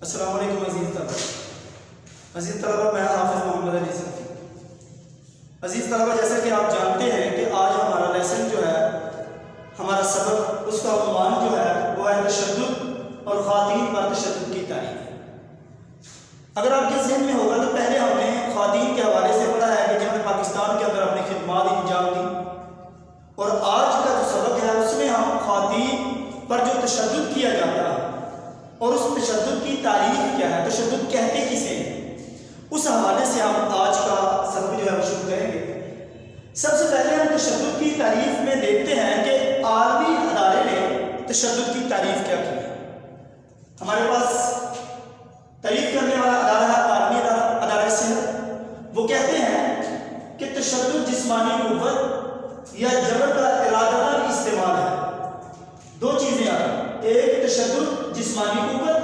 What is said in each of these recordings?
السلام علیکم عزیز طلبہ، میں حافظ محمد علی صفی۔ عزیز طلبہ، جیسا کہ آپ جانتے ہیں کہ آج ہمارا لیسن جو ہے، ہمارا سبق، اس کا عنوان جو ہے وہ ہے تشدد اور خواتین پر تشدد کی تعریف۔ اگر آپ کے ذہن میں ہوگا تو پہلے ہم نے خواتین کے حوالے سے پڑھا ہے کہ جنہوں نے پاکستان کے اندر اپنی خدمات انجام دی، اور آج کا جو سبق ہے اس میں ہم خواتین پر جو تشدد کیا جاتا ہے اور اس تشدد کی تعریف کیا ہے، تشدد کہتے کسے ہیں، اس حوالے سے ہم آج کا سبق جو ہے وہ شروع کریں گے۔ سب سے پہلے ہم تشدد کی تعریف میں دیکھتے ہیں کہ عالمی ادارے نے تشدد کی تعریف کیا کی ہے۔ ہمارے پاس تعریف کرنے والا ادارہ ہے عالمی ادارہ صحت۔ وہ کہتے ہیں کہ تشدد جسمانی قوت یا جبر کا ارادہ استعمال ہے۔ دو چیزیں آ رہی، ایک تشدد جسمانی قوت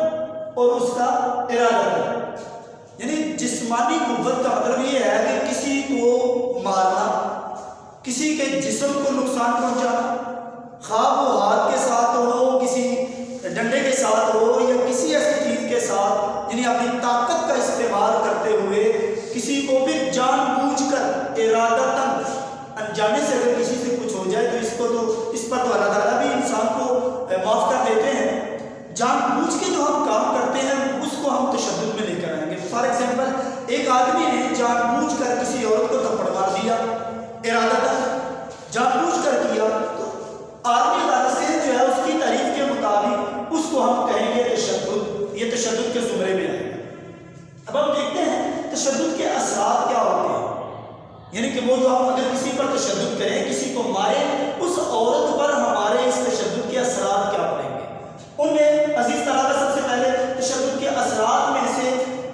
اور اس کا ارادہ، یعنی جسمانی قوت کا مطلب یہ ہے کہ کسی کو مارنا، کسی کے جسم کو نقصان پہنچانا، خواہ وہ ہاتھ کے ساتھ ہو، کسی ڈنڈے کے ساتھ ہو، یا کسی ایسی چیز کے ساتھ، یعنی اپنی طاقت کا استعمال کرتے ہوئے کسی کو بھی جان بوجھ کر ارادتاً انجانے سے اگر کسی سے کچھ ہو جائے تو اس پر تو اللہ تعالیٰ بھی انسان کو معاف کر دیتے ہیں۔ جان بوجھ کے جو ہم کام کرتے ہیں اس کو ہم تشدد میں لے کر آئیں گے۔ فار ایگزامپل، ایک آدمی نے جان بوجھ کر کسی عورت کو تھپڑ مار دیا، ارادتاً جان بوجھ کر کیا، تو عالمی ادارہ سے جو ہے اس کی تعریف کے مطابق اس کو ہم کہیں گے تشدد، یہ تشدد کے زمرے میں آئے گا۔ اب ہم دیکھتے ہیں تشدد کے اثرات کیا ہوتے ہیں، یعنی کہ وہ جو ہم اگر کسی پر تشدد کریں، کسی کو ماریں، اس عورت پر ہمارے اس تشدد کے اثرات کیا پڑیں گے۔ ان میں عزیز طلبہ سب سے پہلے تشدد کے اثرات میں سے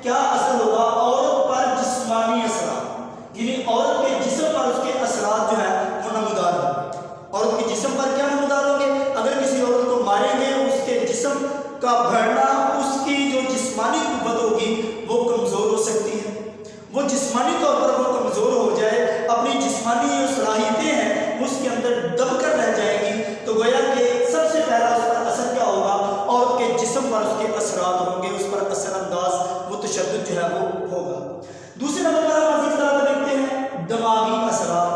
کیا اثر ہوگا؟ عورت پر جسمانی اثرات، یعنی عورت کے جسم پر اس کے اثرات جو ہیں وہ نمودار ہوں گے۔ عورت کے جسم پر کیا نمودار ہوں گے؟ اگر کسی عورت کو ماریں گے، اس کے جسم کا بڑھنا، اس کی جو جسمانی قوت ہوگی وہ کمزور ہو سکتی ہے، وہ جسمانی طور پر وہ کمزور ہو جائے، اپنی جسمانی جو صلاحیتیں ہیں اس کے اندر دب کر رہ جائیں گی، تو گویا کہ سب سے پہلا اس پر اثر کیا ہوگا؟ عورت کے جسم پر اس کے اثرات ہوں گے، اس پر اثر انداز وہ تشدد جو ہے وہ ہوگا۔ دوسرے نمبر پر ہم عزیز طلبہ دیکھتے ہیں دماغی اثرات،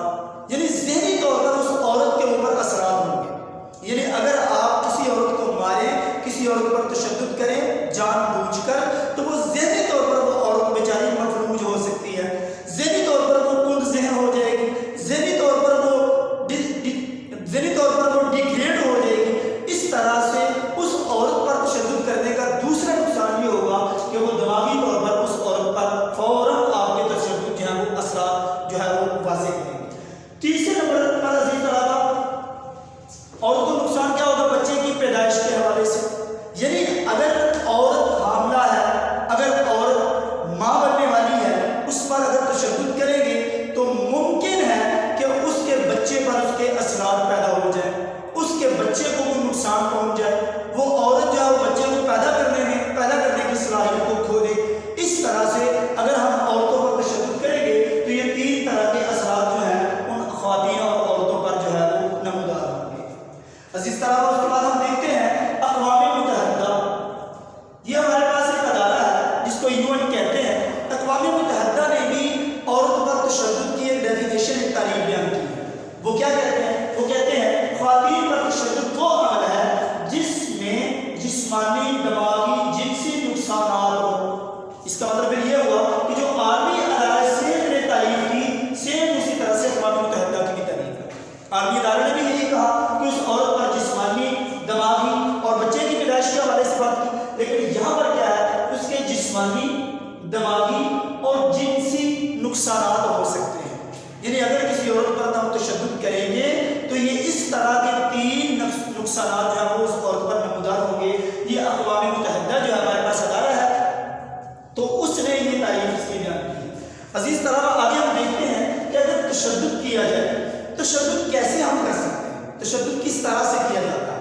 یعنی ذہنی طور پر اس عورت کے اوپر اثرات ہوں گے۔ یعنی اگر آپ کسی عورت کو ماریں، کسی عورت پر تشدد کریں جان بوجھ کر، تو وہ ذہنی طور پر وہ عورت بیچاری مفلوج ہو سکتی ہے، ذہنی طور پر وہ کند ذہن ہو جائے گی، ذہنی طور پر وہ ڈیگریڈ ہو جائے گی۔ اس طرح سے اس عورت پر تشدد کرنے کا دوسرا نقصان یہ ہوگا کہ وہ دماغی طور پر اس عورت پر فوراً آپ کے تشدد جو ہے وہ اثرات جو ہے وہ واضح کریں گے۔ تیسرے نمبر پر عزیز طلبہ عورت کو نقصان کیا ہوگا؟ بچے کی پیدائش کے حوالے سے، یعنی اگر عورت حاملہ ہے، اگر عورت ماں بننے والی ہے، اس پر اگر تشدد کریں گے تو ممکن ہے کہ اس کے بچے پر اس کے اثرات پیدا ہو جائیں، اس کے بچے کو کوئی نقصان پہنچ جائے، وہ عورت جو ہے وہ بچے کو پیدا کرنے کی صلاحیت کو کھو دے۔ اس طرح سے اگر ہم عورتوں پر تشدد کریں گے تو یہ تین طرح کے اثرات جو ہیں ان خواتین اور عورتوں پر جو ہے وہ نمودار ہوں گے۔ عزیز طلبہ، اس کے بعد ہم دیکھتے ہیں اقوام متحدہ، یہ ہمارے پاس ایک ادارہ ہے جس کو UN کہتے ہیں۔ اقوام متحدہ نے بھی عورت پر تشدد کی ایک ڈیفینیشن، ایک تعریف بیان کی ہے۔ وہ کیا کہتے ہیں؟ وہ کہتے ہیں خواتین پر تشدد وہ عمل ہے جس میں جسمانی، دماغی، جنسی نقصانات ہوں۔ اس کا مطلب یہ ہوا کہ جو عالمی ادارہ صحت نے تعریف کی، سیم اسی طرح سے اقوام متحدہ کی بھی تعریف ہے۔ عالمی ادارے نے بھی یہی کہا کہ اس عورت پر جسمانی، دماغی اور بچے کی پیدائش کے حوالے سے بات کی، لیکن یہاں پر کیا ہے؟ اس کے جسمانی، دماغی اور جنسی نقصانات ہو سکتے ہیں۔ یعنی اگر کسی عورت پر ہم تشدد کریں گے تو یہ اس طرح کے تین نقصانات جو ہیں وہ اس عورت پر نمودار ہوں گے۔ یہ اقوام متحدہ جو ہے ہمارے پاس ادارہ ہے، تو اس نے یہ تعریف اس کی بیان کی ہے۔ عزیز طلبہ، آگے ہم دیکھتے ہیں کہ اگر تشدد کیا جائے، تشدد کیسے ہم کر سکتے ہیں، تشدد کس طرح سے کیا جاتا ہے۔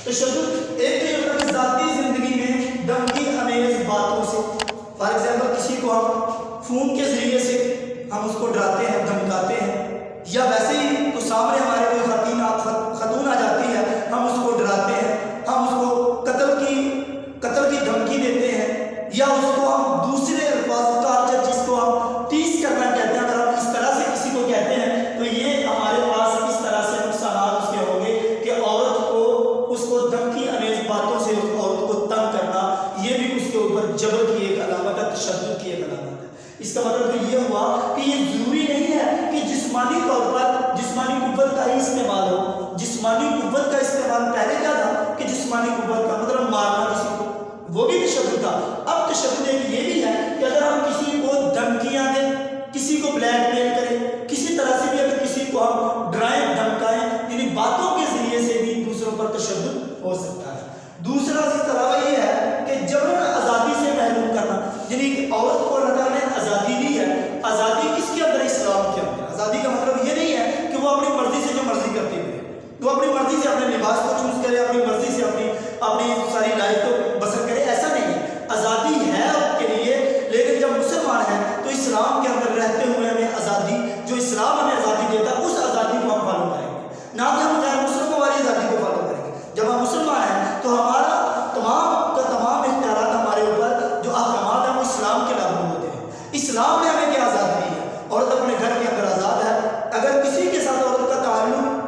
تشدد ایک تو ہوتا ہے ذاتی زندگی میں دھمکی امیز باتوں سے، فار ایگزامپل کسی کو ہم فون کے ذریعے سے ہم اس کو ڈراتے ہیں، دھمکاتے ہیں، یا ویسے ہی تو سامنے ہمارے کوئی خاتون آ جاتی ہے، ہم اس کو ڈراتے ہیں، ہم اس کو قتل کی دھمکی دیتے ہیں، जबर की एक अलामत है, तशद्दुद की एक अलामत है। इसका मतलब तो ये हुआ कि ये जरूरी नहीं है कि जिस्मानी तौर पर जिस्मानी कुव्वत का ही इस्तेमाल हो। जिस्मानी कुव्वत का इस्तेमाल पहले क्या था कि जिस्मानी कुव्वत का मतलब मारना किसी को, वो भी तशद्दुद था। अब तशद्दुद एक ये भी है कि अगर हम किसी को धमकियां दें, किसी को ब्लैकमेल करें, किसी तरह से भी अगर किसी को हम डराएं धमकाएं, यानी बातों के जरिए से भी दूसरों पर तशद्दुद हो सकता है। दूसरा इस तरह ये है कि जबरन आज़ादी से महरूम करना, यानी एक औरत को अल्लाह ताला ने आज़ादी दी है। आज़ादी किसके अंदर? इस्लाम के अंदर। आज़ादी का मतलब ये नहीं है कि वो अपनी मर्जी से जो मर्जी करती है, वो अपनी मर्जी से अपने लिबास को चूज करे, अपनी मर्जी से अपनी सारी लाइफ को बसर करे, ऐसा नहीं है। आज़ादी है आपके लिए, लेकिन जब मुसलमान हैं तो इस्लाम के अंदर रहते हुए हमें आज़ादी, जो इस्लाम हमें आज़ादी देता है, उस आज़ादी को हम फॉलो करेंगे, ना कि हम गैर मुसलमानों वाली आज़ादी को फॉलो करेंगे। जब हम मुसलमान हैं तो हमारा तमाम का तमाम इख्तियारात हमारे ऊपर जो अहकामात हैं वो इस्लाम के लागू होते हैं। इस्लाम ने हमें क्या आज़ाद दी है? औरत अपने घर के अंदर आज़ाद है। अगर किसी के साथ औरत का ताल्लुक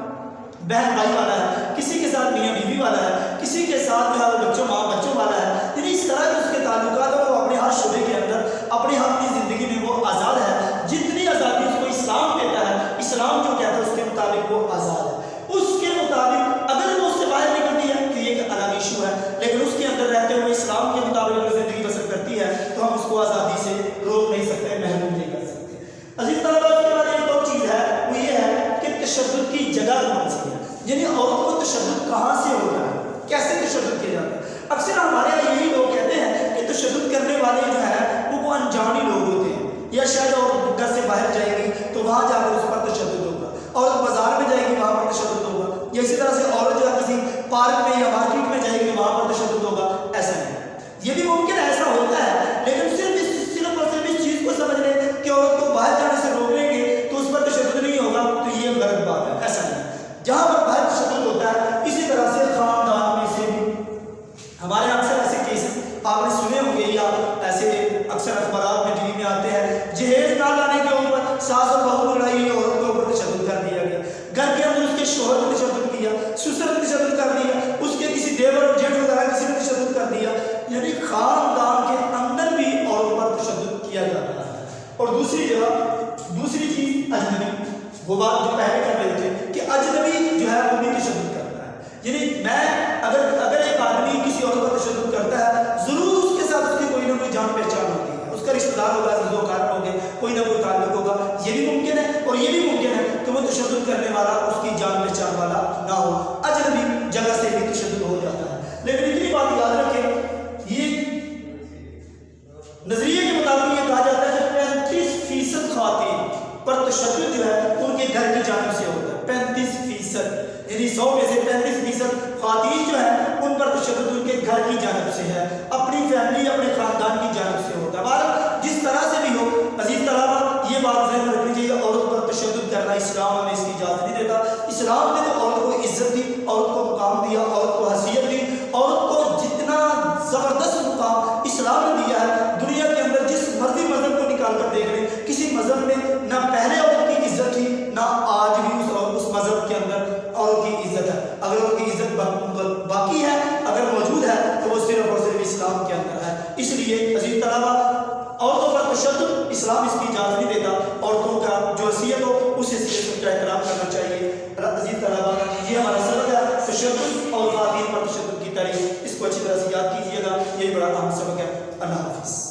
बहन भाई वाला है, किसी के साथ मियाँ बीवी वाला है, किसी के साथ जो है बच्चों माँ बच्चों वाला है, यानी इस तरह के उसके ताल्लुकात है, वो अपने हर शुबे के अंदर अपनी ज़िंदगी में वो आज़ाद है। जितनी आज़ादी उसको इस्लाम देता है, इस्लाम जो कहता है उसके मुताबिक वो आज़ाद है। उसके मुताबिक अगर वो उससे बाहर निकलती है तो ये एक अलग इशू है, लेकिन उसके अंदर रहते हुए इस्लाम के मुताबिक अगर ज़िंदगी बसर करती है तो हम उसको आज़ादी से रोक नहीं सकते, महरूम नहीं कर सकते। अजीज़ तलबा, उसके बाद एक और चीज़ है, वो ये है कि तशद्दुद की जगह कौन सी है, यानी औरत को तशद्दुद कहाँ से होता है, कैसे तशद्दुद किया जाता है। अक्सर हमारे यहाँ यही लोग कहते हैं कि तशद्दुद करने वाले जो है वो अनजानी लोग होते हैं, या शायद और घर से बाहर जाएगी तो वहाँ जाकर उस पर तशद्दुद होगा, और बाजार में जाएगी वहाँ पर तशद्दुद होगा, या इसी तरह से औरत जो है किसी पार्क में या मार्केट में जाएगी वहाँ पर तशद्दुद होगा। ऐसा नहीं है, ये भी मुमकिन है, ऐसा होता है, लेकिन सिर्फ और सिर्फ इस चीज़ को समझ लें कि औरत को बाहर जाने से रोक लेंगे तो उस पर तशद्दुद नहीं होगा, तो ये गलत बात है। ऐसा नहीं है, जहाँ पर बाहर तशद्दुद होता है, इसी तरह से खानदान में से भी हमारे अक्सर ऐसे केसेस आपने सुने होंगे या ऐसे अक्सर अखबार में टीवी में आते हैं, जहेज ना लाने के ऊपर सास और बहू को लड़ाई, औरत के ऊपर तशद्दुद कर दिया गया, घर के अंदर उसके शोहर ने तशद्दुद किया, ससुर ने तशद्दुद कर दिया, उसके किसी देवर और जेठ वगैरह किसी ने तशद्दुद कर दिया, यानी खानदान के अंदर भी औरत पर तशद्दुद किया जाता है। और दूसरी जगह दूसरी चीज अजनबी, वो बात जो पहले कर रहे थे कि अजनबी जो है वो भी तशद्दुद करता है, यानी मैं अगर एक आदमी किसी औरत पर तशद्दुद करता है, जरूर उसके साथ उसकी कोई ना कोई जान पहचान होती है, उसका रिश्तेदार होगा, दो कारण होंगे, कोई ना कोई ताल्लुक होगा, ये भी मुमकिन है। और ये भी मुमकिन है कि वो तशद्दुद करने वाला उसकी जान पहचान वाला ना हो, अजनबी जगह से भी तशद्दुद हो जाता है। लेकिन इतनी बात याद रखें, ये नजरिए के मुताबिक ये कहा जाता है कि 35% ख़वातीन पर तशद्दुद जो है उनके घर की जानिब से होता है। 35%, यानी 100 में से 35% ख़वातीन जो है उन पर तशद्दुद उनके घर की जानिब से है, अपनी फैमिली अपने ख़ानदान की जानिब से होता है। बहरहाल जिस तरह से भी हो, अजीज़ तलबा, ये बात ज़हन में रखनी चाहिए, औरत पर तशद्दुद करना इस्लाम हमें इसकी इजाज़त नहीं देता। इस्लाम ने तो औरत को इज्जत दी, औरत को मुकाम दिया, औरत को हैसियत दी, औरत को जितना ज़बरदस्त मुकाम इस्लाम ने दिया है, दुनिया के अंदर जिस मर्जी मजहब को निकाल कर देख लें, किसी मजहब में ना पहले औरत की इज्जत थी, ना आज भी उस मजहब के अंदर औरत की इज्जत है। अगर औरत की इज्जत बाकी है, अगर मौजूद है, तो वो सिर्फ और सिर्फ इस्लाम के अंदर है। इसलिए अजीज़ तलबा, औरतों पर तशद्दुद इस्लाम इसकी इजाज़त नहीं देता, औरतों का जो हैसियत हो उस हैसियत का एहतराम करना चाहिए। अजीज़ तलबा, ये हमारा सबक है, तशद्दुद और ख़वातीन पर तशद्दुद की तारीफ, इसको अच्छी तरह से याद कीजिएगा, ये बड़ा अहम सबक है। अल्लाह हाफ़िज़।